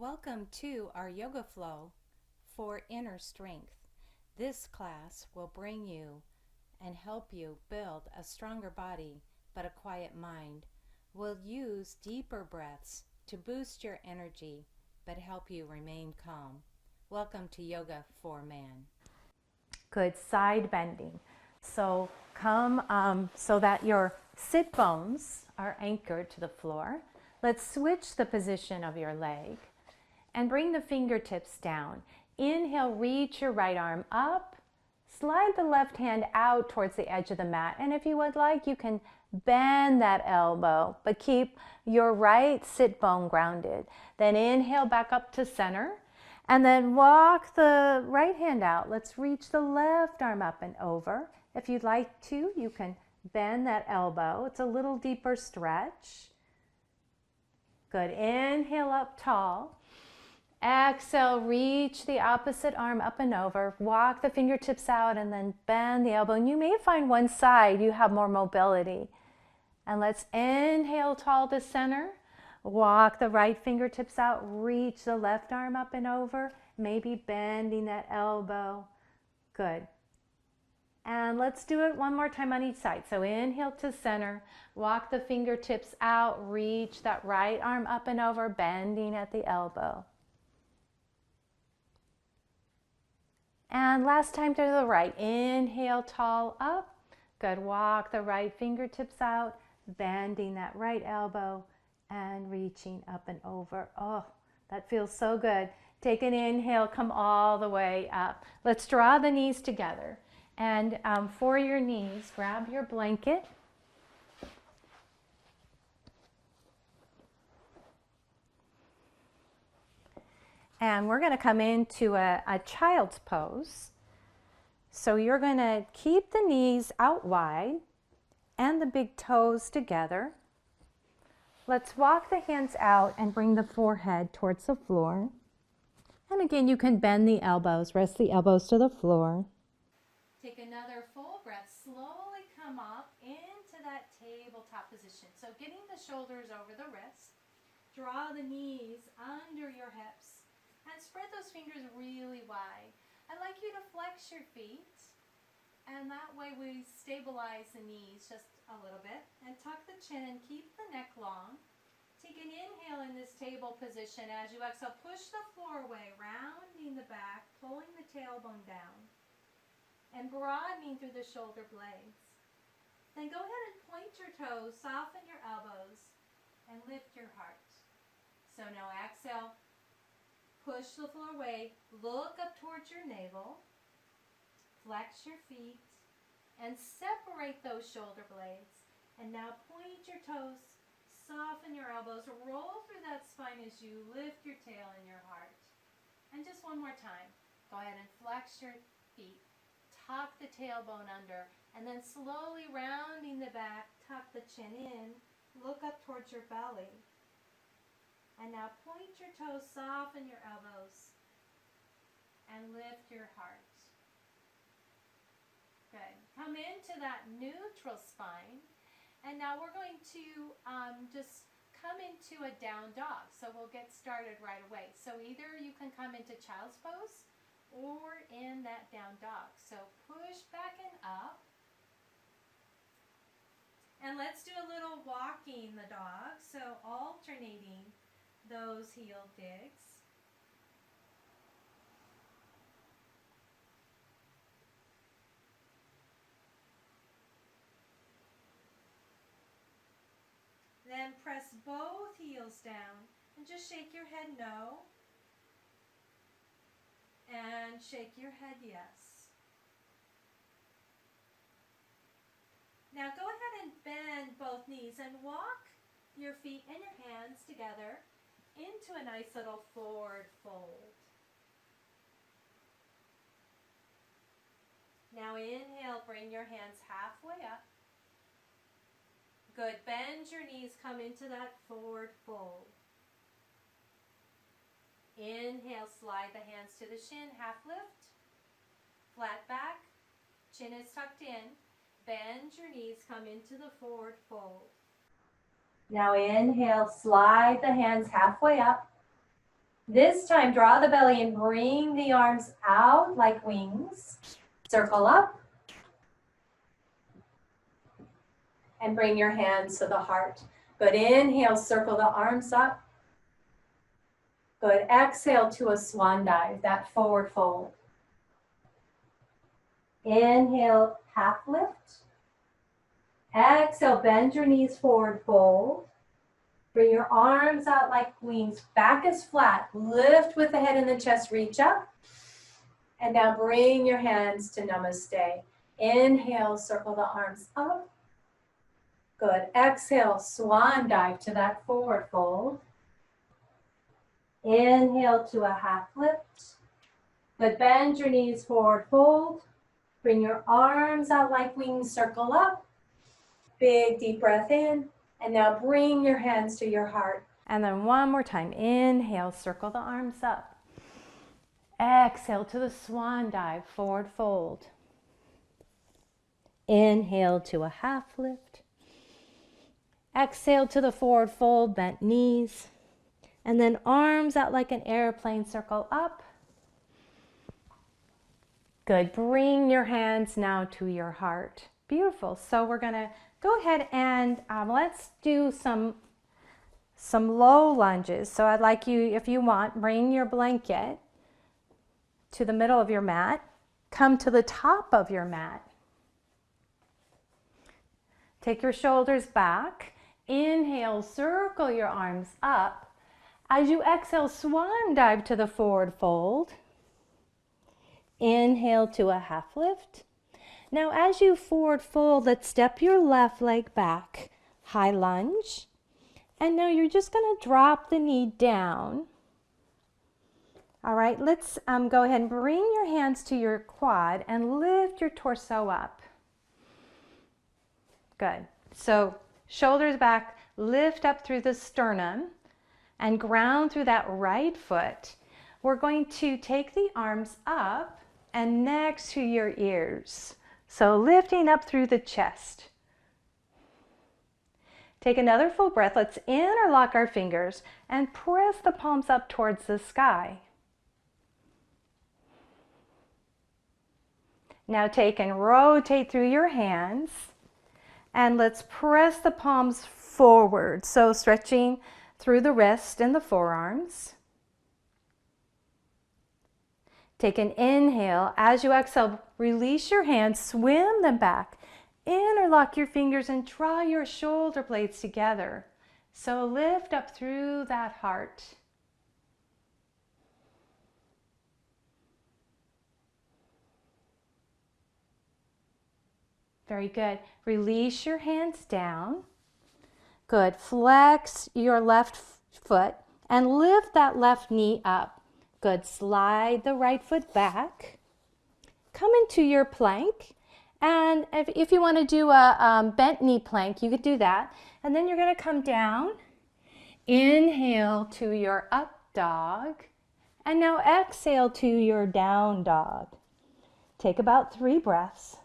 Welcome to our yoga flow for inner strength. This class will bring you and help you build a stronger body but a quiet mind. We'll use deeper breaths to boost your energy but help you remain calm. Welcome to Yoga4man. Good, side bending. So come so that your sit bones are anchored to the floor. Let's switch the position of your leg and bring the fingertips down. Inhale, reach your right arm up. Slide the left hand out towards the edge of the mat. And if you would like, you can bend that elbow, but keep your right sit bone grounded. Then inhale back up to center. And then walk the right hand out. Let's reach the left arm up and over. If you'd like to, you can bend that elbow. It's a little deeper stretch. Good. Inhale up tall. Exhale, reach the opposite arm up and over. Walk the fingertips out and then bend the elbow. And you may find one side you have more mobility. And let's inhale tall to center. Walk the right fingertips out. Reach the left arm up and over. Maybe bending that elbow. Good. And let's do it one more time on each side. So inhale to center. Walk the fingertips out. Reach that right arm up and over, bending at the elbow. And last time to the right. Inhale, tall up. Good. Walk the right fingertips out, bending that right elbow and reaching up and over. Oh, that feels so good. Take an inhale, come all the way up. Let's draw the knees together. And for your knees, grab your blanket. And we're going to come into a child's pose. So you're going to keep the knees out wide and the big toes together. Let's walk the hands out and bring the forehead towards the floor. And again, you can bend the elbows, rest the elbows to the floor. Take another full breath. Slowly come up into that tabletop position. So getting the shoulders over the wrists. Draw the knees under your hips. And spread those fingers really wide. I'd like you to flex your feet. And that way we stabilize the knees just a little bit. And tuck the chin, keep the neck long. Take an inhale in this table position. As you exhale, push the floor away, rounding the back, pulling the tailbone down, and broadening through the shoulder blades. Then go ahead and point your toes, soften your elbows, and lift your heart. So now exhale, push the floor away, look up towards your navel, flex your feet, and separate those shoulder blades. And now point your toes, soften your elbows, roll through that spine as you lift your tail and your heart. And just one more time. Go ahead and flex your feet, tuck the tailbone under, and then slowly rounding the back, tuck the chin in, look up towards your belly. And now point your toes, soften your elbows, and lift your heart. Good. Come into that neutral spine. And now we're going to just come into a down dog. So we'll get started right away. So either you can come into child's pose or in that down dog. So push back and up. And let's do a little walking the dog. So alternating those heel digs. Then press both heels down and just shake your head no. And shake your head yes. Now go ahead and bend both knees and walk your feet and your hands together into a nice little forward fold. Now inhale, bring your hands halfway up. Good. Bend your knees, come into that forward fold. Inhale, slide the hands to the shin, half lift. Flat back, chin is tucked in. Bend your knees, come into the forward fold. Now inhale, slide the hands halfway up. This time, draw the belly and bring the arms out like wings. Circle up. And bring your hands to the heart. Good, inhale, circle the arms up. Good, exhale to a swan dive, that forward fold. Inhale, half lift. Exhale, bend your knees, forward fold. Bring your arms out like wings, back is flat. Lift with the head and the chest, reach up. And now bring your hands to namaste. Inhale, circle the arms up. Good, exhale, swan dive to that forward fold. Inhale to a half lift. Good, bend your knees, forward fold. Bring your arms out like wings, circle up. Big deep breath in. And now bring your hands to your heart. And then one more time. Inhale, circle the arms up. Exhale to the swan dive, forward fold. Inhale to a half lift. Exhale to the forward fold, bent knees. And then arms out like an airplane, circle up. Good. Bring your hands now to your heart. Beautiful. So we're going to go ahead and let's do some low lunges. So I'd like you, if you want, bring your blanket to the middle of your mat. Come to the top of your mat. Take your shoulders back. Inhale, circle your arms up. As you exhale, swan dive to the forward fold. Inhale to a half lift. Now as you forward fold, let's step your left leg back. High lunge. And now you're just going to drop the knee down. All right, let's go ahead and bring your hands to your quad and lift your torso up. Good. So shoulders back, lift up through the sternum and ground through that right foot. We're going to take the arms up and next to your ears. So lifting up through the chest. Take another full breath. Let's interlock our fingers and press the palms up towards the sky. Now take and rotate through your hands and let's press the palms forward. So stretching through the wrist and the forearms. Take an inhale. As you exhale, release your hands, swim them back. Interlock your fingers and draw your shoulder blades together. So lift up through that heart. Very good. Release your hands down. Good. Flex your left foot and lift that left knee up. Good. Slide the right foot back. Come into your plank. And if you want to do a bent knee plank, you could do that. And then you're going to come down. Inhale to your up dog. And now exhale to your down dog. Take about 3 breaths.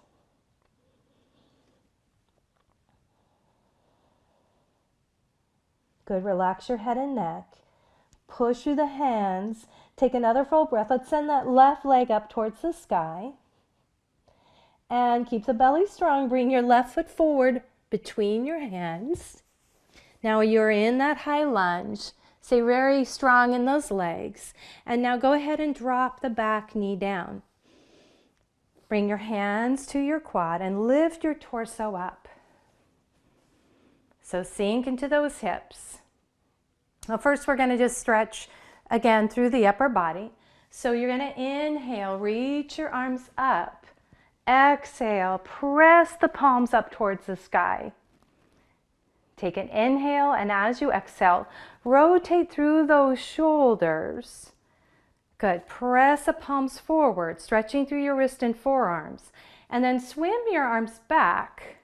Good. Relax your head and neck. Push through the hands. Take another full breath. Let's send that left leg up towards the sky. And keep the belly strong. Bring your left foot forward between your hands. Now you're in that high lunge. Stay very strong in those legs. And now go ahead and drop the back knee down. Bring your hands to your quad and lift your torso up. So sink into those hips. Well, first we're going to just stretch again through the upper body. So you're going to inhale, reach your arms up. Exhale, press the palms up towards the sky. Take an inhale, and as you exhale, rotate through those shoulders. Good. Press the palms forward, stretching through your wrist and forearms. And then swim your arms back.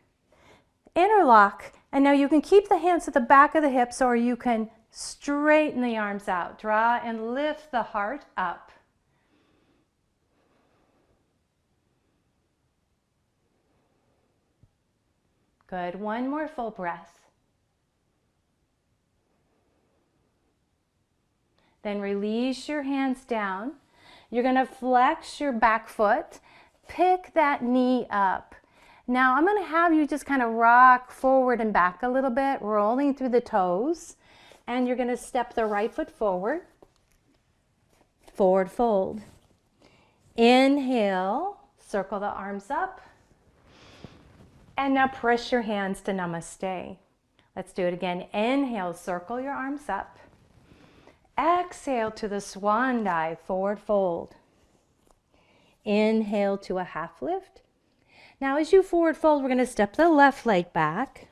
Interlock. And now you can keep the hands at the back of the hips, or you can straighten the arms out. Draw and lift the heart up. Good. One more full breath. Then release your hands down. You're going to flex your back foot. Pick that knee up. Now I'm going to have you just kind of rock forward and back a little bit, rolling through the toes. And you're going to step the right foot forward. Forward fold. Inhale, circle the arms up. And now press your hands to namaste. Let's do it again. Inhale, circle your arms up. Exhale to the swan dive, forward fold. Inhale to a half lift. Now as you forward fold, we're going to step the left leg back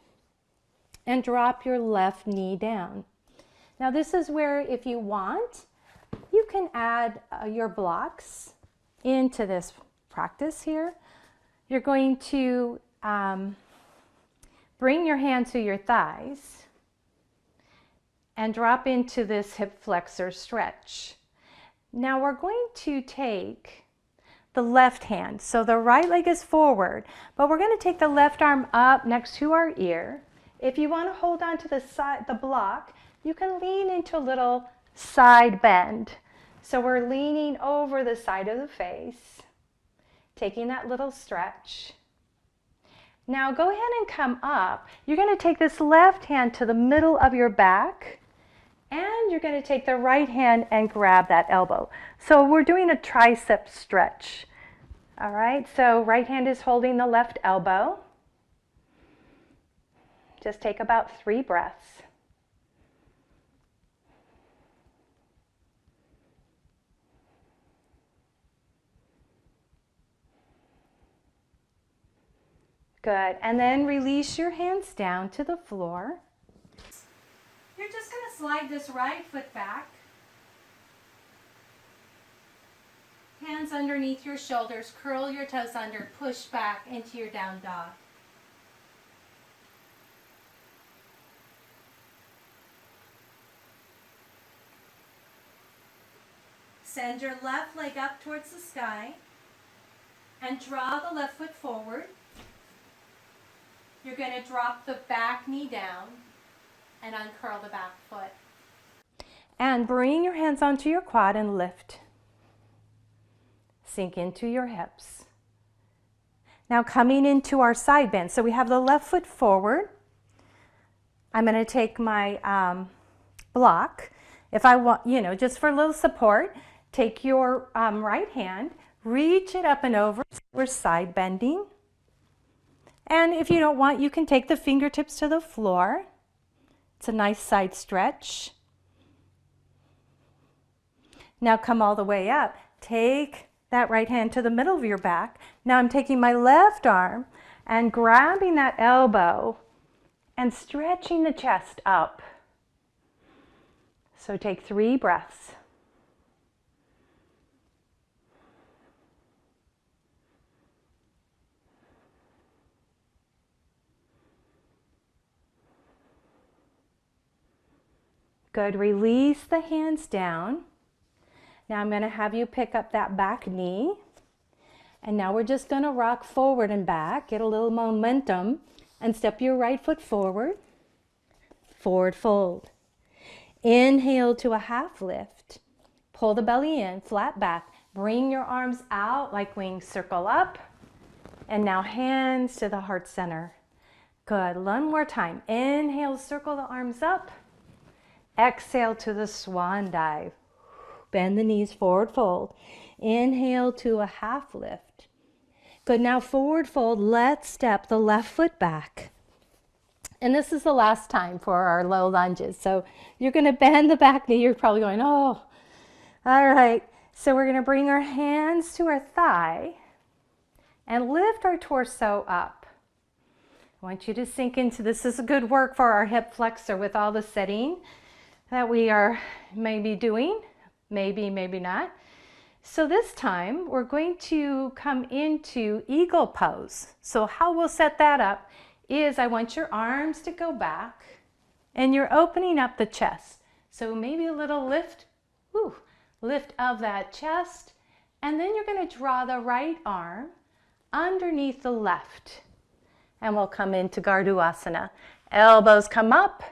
and drop your left knee down. Now this is where, if you want, you can add your blocks into this practice here. You're going to bring your hands to your thighs and drop into this hip flexor stretch. Now we're going to take the left hand. So the right leg is forward, but we're going to take the left arm up next to our ear. If you want to hold on to the side, the block, you can lean into a little side bend. So we're leaning over the side of the face, taking that little stretch. Now go ahead and come up. You're going to take this left hand to the middle of your back, and you're going to take the right hand and grab that elbow. So we're doing a tricep stretch. All right, so right hand is holding the left elbow. Just take about 3 breaths. Good, and then release your hands down to the floor. You're just going to slide this right foot back. Hands underneath your shoulders, curl your toes under, push back into your down dog. Send your left leg up towards the sky and draw the left foot forward. You're going to drop the back knee down and uncurl the back foot. And bring your hands onto your quad and lift. Sink into your hips. Now coming into our side bend. So we have the left foot forward. I'm going to take my block. If I want, just for a little support, take your right hand, reach it up and over. We're side bending. And if you don't want, you can take the fingertips to the floor. It's a nice side stretch. Now come all the way up. Take that right hand to the middle of your back. Now I'm taking my left arm and grabbing that elbow and stretching the chest up. So take 3 breaths. Good, release the hands down. Now I'm going to have you pick up that back knee. And now we're just going to rock forward and back, get a little momentum, and step your right foot forward. Forward fold. Inhale to a half lift. Pull the belly in, flat back. Bring your arms out like wings, circle up. And now hands to the heart center. Good, one more time. Inhale, circle the arms up. Exhale to the swan dive. Bend the knees, forward fold. Inhale to a half lift. Good, now forward fold. Let's step the left foot back. And this is the last time for our low lunges. So you're going to bend the back knee. You're probably going, oh. All right. So we're going to bring our hands to our thigh and lift our torso up. I want you to sink into this. This is good work for our hip flexor with all the setting that we are maybe doing, maybe not. So this time we're going to come into eagle pose. So how we'll set that up is I want your arms to go back and you're opening up the chest. So maybe a little lift, lift of that chest, and then you're going to draw the right arm underneath the left. And we'll come into Gardasana. Elbows come up.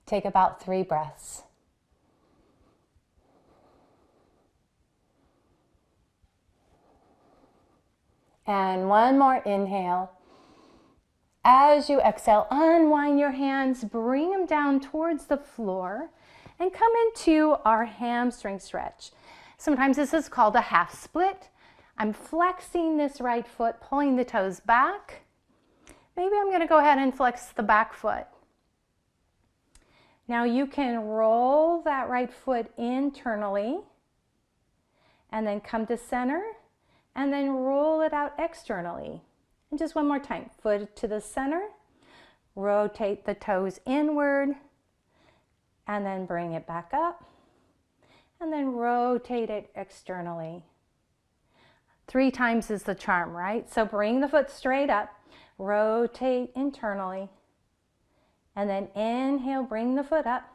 Take about 3 breaths. And one more inhale. As you exhale, unwind your hands, bring them down towards the floor, and come into our hamstring stretch. Sometimes this is called a half split. I'm flexing this right foot, pulling the toes back. Maybe I'm going to go ahead and flex the back foot. Now you can roll that right foot internally and then come to center and then roll it out externally. And just one more time, foot to the center, rotate the toes inward, and then bring it back up, and then rotate it externally. 3 times is the charm, right? So bring the foot straight up, rotate internally, and then inhale, bring the foot up,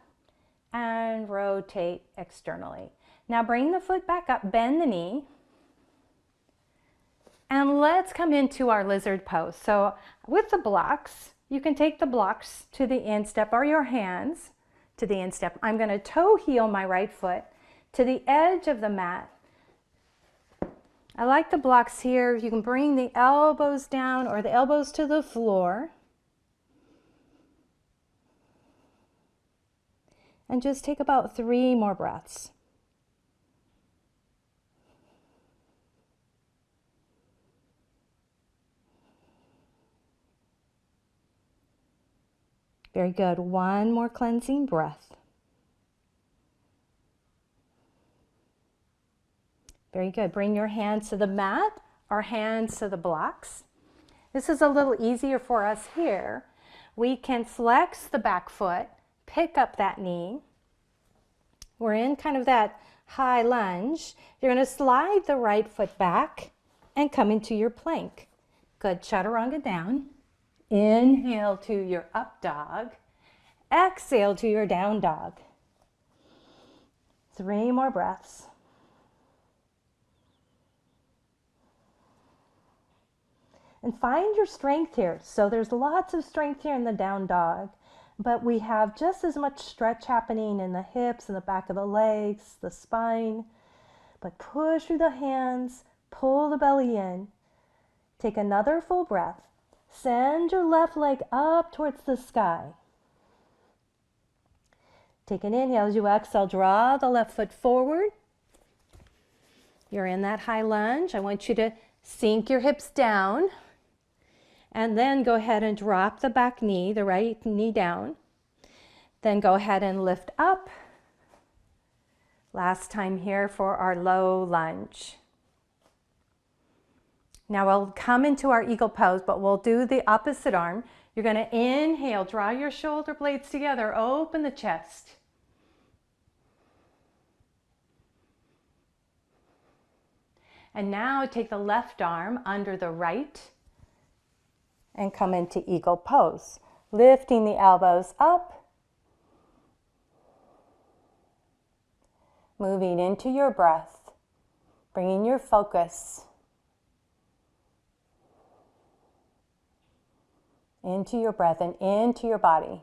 and rotate externally. Now bring the foot back up, bend the knee, and let's come into our lizard pose. So with the blocks, you can take the blocks to the instep or your hands to the instep. I'm going to toe heel my right foot to the edge of the mat. I like the blocks here. You can bring the elbows down or the elbows to the floor. And just take about 3 more breaths. Very good. One more cleansing breath. Very good. Bring your hands to the mat or hands to the blocks. This is a little easier for us here. We can flex the back foot, pick up that knee. We're in kind of that high lunge. You're going to slide the right foot back and come into your plank. Good. Chaturanga down. Inhale to your up dog. Exhale to your down dog. 3 more breaths. And find your strength here. So there's lots of strength here in the down dog, but we have just as much stretch happening in the hips and the back of the legs, the spine. But push through the hands, pull the belly in. Take another full breath. Send your left leg up towards the sky. Take an inhale. As you exhale, draw the left foot forward. You're in that high lunge. I want you to sink your hips down. And then go ahead and drop the back knee, the right knee down. Then go ahead and lift up. Last time here for our low lunge. Now we'll come into our eagle pose, but we'll do the opposite arm. You're going to inhale, draw your shoulder blades together, open the chest. And now take the left arm under the right and come into eagle pose. Lifting the elbows up. Moving into your breath. Bringing your focus into your breath and into your body.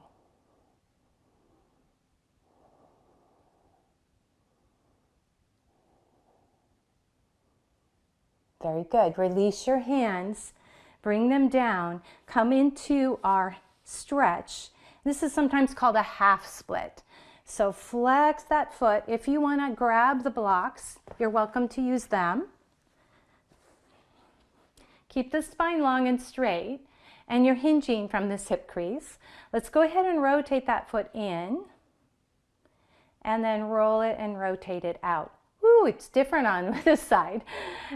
Very good. Release your hands. Bring them down. Come into our stretch. This is sometimes called a half split. So flex that foot. If you want to grab the blocks, you're welcome to use them. Keep the spine long and straight, and you're hinging from this hip crease. Let's go ahead and rotate that foot in, and then roll it and rotate it out. Ooh, it's different on this side.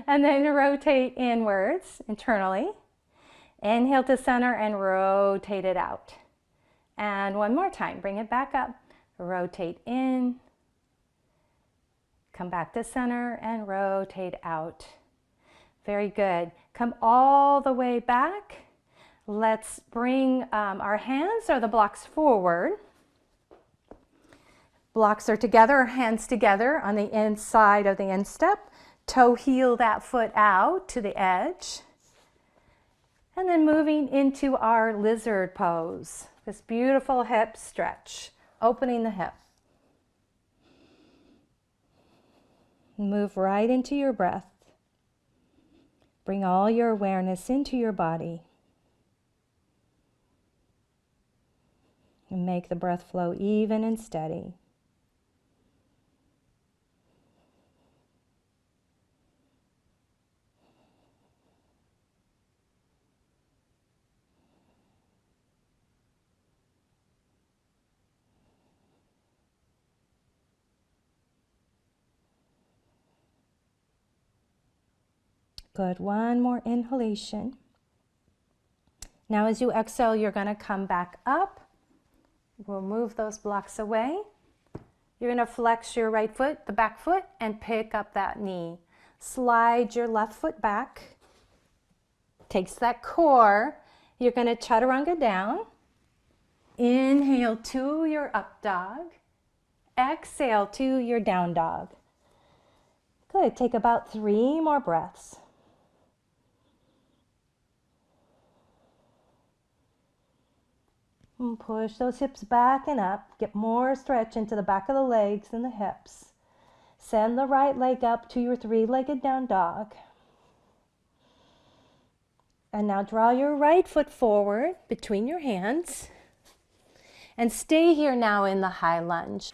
And then rotate inwards, internally. Inhale to center and rotate it out. And one more time, bring it back up. Rotate in. Come back to center and rotate out. Very good. Come all the way back. Let's bring our hands or the blocks forward. Blocks are together, hands together on the inside of the instep. Toe heel that foot out to the edge. And then moving into our lizard pose. This beautiful hip stretch, opening the hip. Move right into your breath. Bring all your awareness into your body. And make the breath flow even and steady. Good. One more inhalation. Now as you exhale, you're going to come back up. We'll move those blocks away. You're going to flex your right foot, the back foot, and pick up that knee. Slide your left foot back. Takes that core. You're going to chaturanga down. Inhale to your up dog. Exhale to your down dog. Good. Take about 3 more breaths. And push those hips back and up. Get more stretch into the back of the legs and the hips. Send the right leg up to your 3-legged down dog. And now draw your right foot forward between your hands. And stay here now in the high lunge.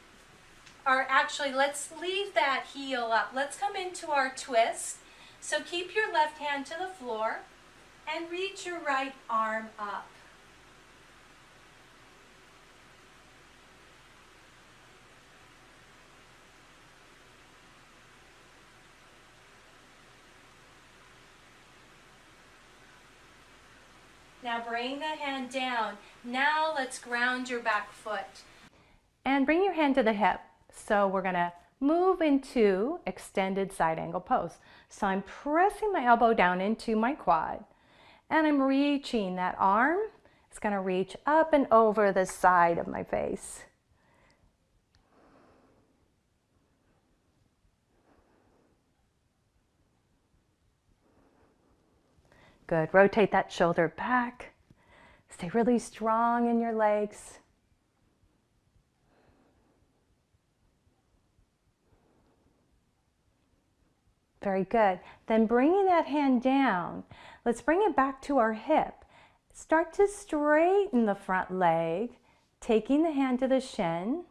Or actually, let's leave that heel up. Let's come into our twist. So keep your left hand to the floor and reach your right arm up. Now bring the hand down. Now let's ground your back foot. And bring your hand to the hip. So we're going to move into extended side angle pose. So I'm pressing my elbow down into my quad. And I'm reaching that arm. It's going to reach up and over the side of my face. Good. Rotate that shoulder back. Stay really strong in your legs. Very good. Then bringing that hand down, let's bring it back to our hip. Start to straighten the front leg, taking the hand to the shin,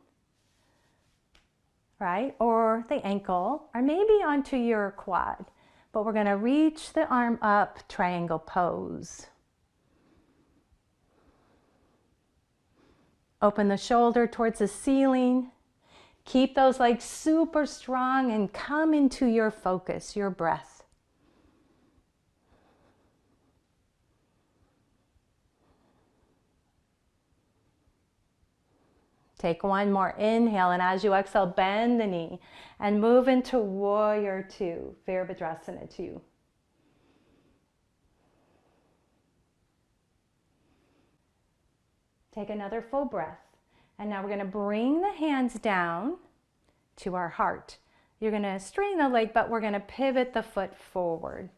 right? Or the ankle, or maybe onto your quad. But we're going to reach the arm up, triangle pose. Open the shoulder towards the ceiling. Keep those legs super strong and come into your focus, your breath. Take one more inhale, and as you exhale, bend the knee and move into Warrior 2, Virabhadrasana 2. Take another full breath. And now we're going to bring the hands down to our heart. You're going to straighten the leg, but we're going to pivot the foot forward.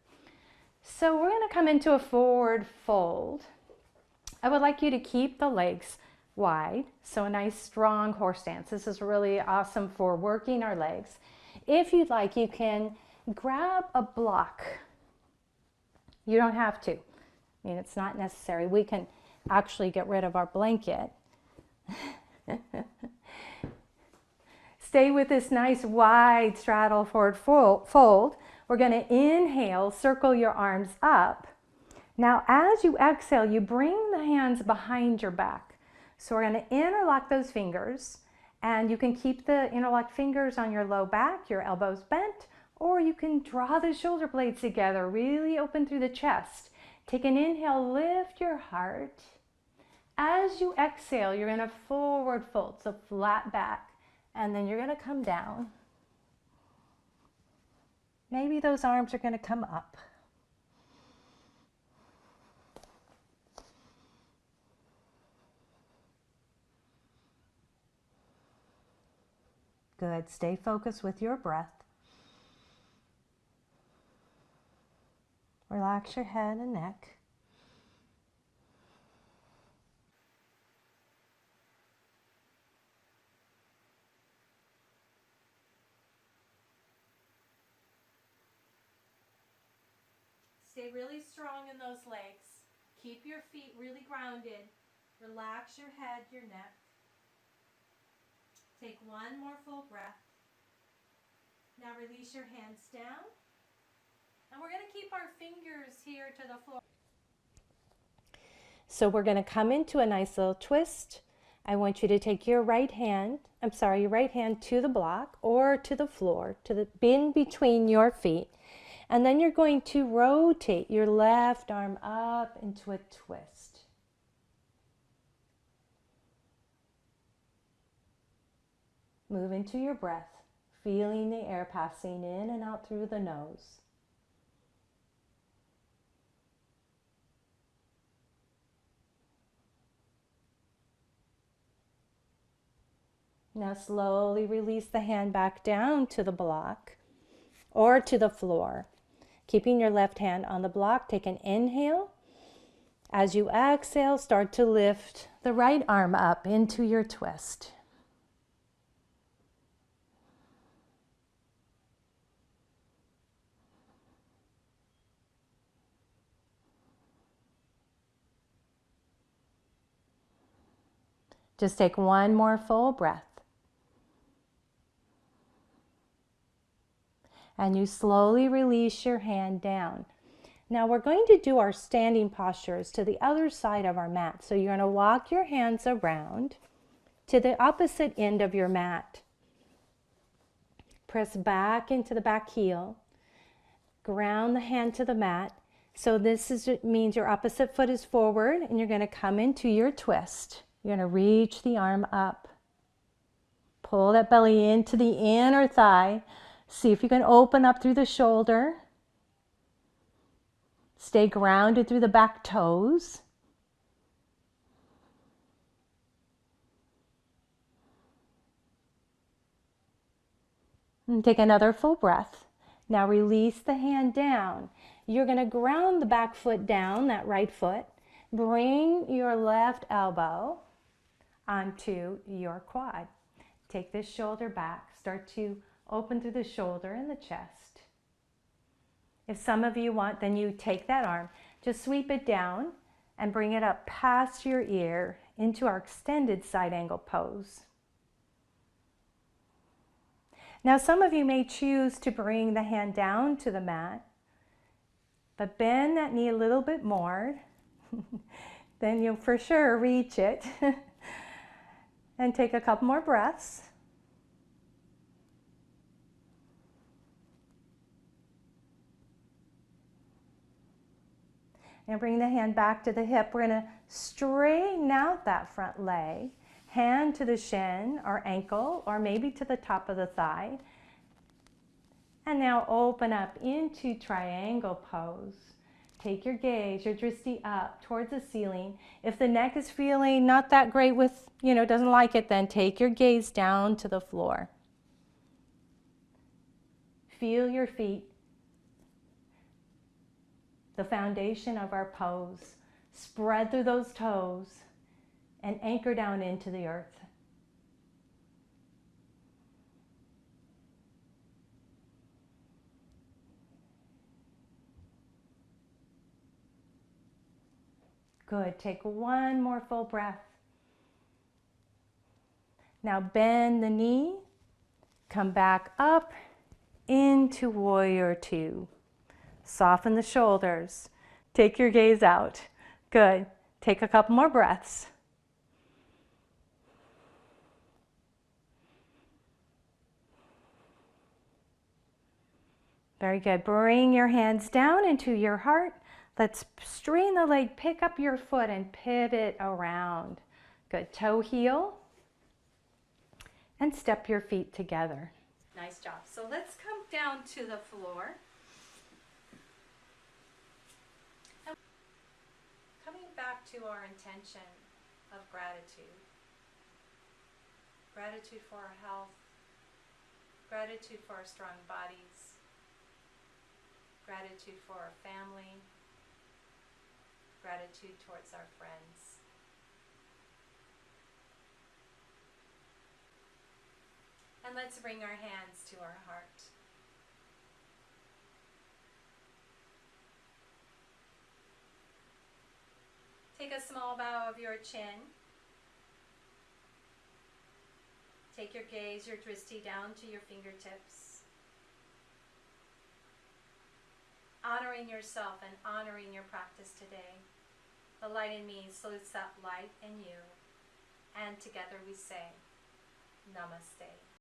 So we're going to come into a forward fold. I would like you to keep the legs wide, so a nice strong horse stance. This is really awesome for working our legs. If you'd like, you can grab a block. You don't have to. I mean, it's not necessary. We can actually get rid of our blanket. Stay with this nice wide straddle forward fold. We're going to inhale, circle your arms up. Now as you exhale, you bring the hands behind your back. So we're going to interlock those fingers, and you can keep the interlocked fingers on your low back, your elbows bent, or you can draw the shoulder blades together, really open through the chest. Take an inhale, lift your heart. As you exhale, you're going to forward fold, so flat back, and then you're going to come down. Maybe those arms are going to come up. Good. Stay focused with your breath. Relax your head and neck. Stay really strong in those legs. Keep your feet really grounded. Relax your head, your neck. Take one more full breath. Now release your hands down. And we're going to keep our fingers here to the floor. So we're going to come into a nice little twist. I want you to take your right hand to the block or to the floor, to the bin between your feet. And then you're going to rotate your left arm up into a twist. Move into your breath, feeling the air passing in and out through the nose. Now slowly release the hand back down to the block or to the floor. Keeping your left hand on the block, take an inhale. As you exhale, start to lift the right arm up into your twist. Just take one more full breath. And you slowly release your hand down. Now we're going to do our standing postures to the other side of our mat. So you're going to walk your hands around to the opposite end of your mat. Press back into the back heel. Ground the hand to the mat. So means your opposite foot is forward and you're going to come into your twist. You're going to reach the arm up. Pull that belly into the inner thigh. See if you can open up through the shoulder. Stay grounded through the back toes. And take another full breath. Now release the hand down. You're going to ground the back foot down, that right foot. Bring your left elbow onto your quad. Take this shoulder back. Start to open through the shoulder and the chest. If some of you want, then you take that arm, just sweep it down and bring it up past your ear into our extended side angle pose. Now some of you may choose to bring the hand down to the mat, but bend that knee a little bit more, then you'll for sure reach it. And take a couple more breaths. And bring the hand back to the hip. We're going to straighten out that front leg. Hand to the shin or ankle or maybe to the top of the thigh. And now open up into triangle pose. Take your gaze, your drishti up towards the ceiling. If the neck is feeling not that great with, doesn't like it, then take your gaze down to the floor. Feel your feet, the foundation of our pose. Spread through those toes and anchor down into the earth. Good. Take one more full breath. Now bend the knee. Come back up into warrior two. Soften the shoulders. Take your gaze out. Good. Take a couple more breaths. Very good. Bring your hands down into your heart. Let's straighten the leg, pick up your foot and pivot around. Good. Toe heel. And step your feet together. Nice job. So let's come down to the floor. Coming back to our intention of gratitude. Gratitude for our health. Gratitude for our strong bodies. Gratitude for our family. Gratitude towards our friends. And let's bring our hands to our heart. Take a small bow of your chin. Take your gaze, your drishti, down to your fingertips. Honoring yourself and honoring your practice today. The light in me salutes that light in you. And together we say, Namaste.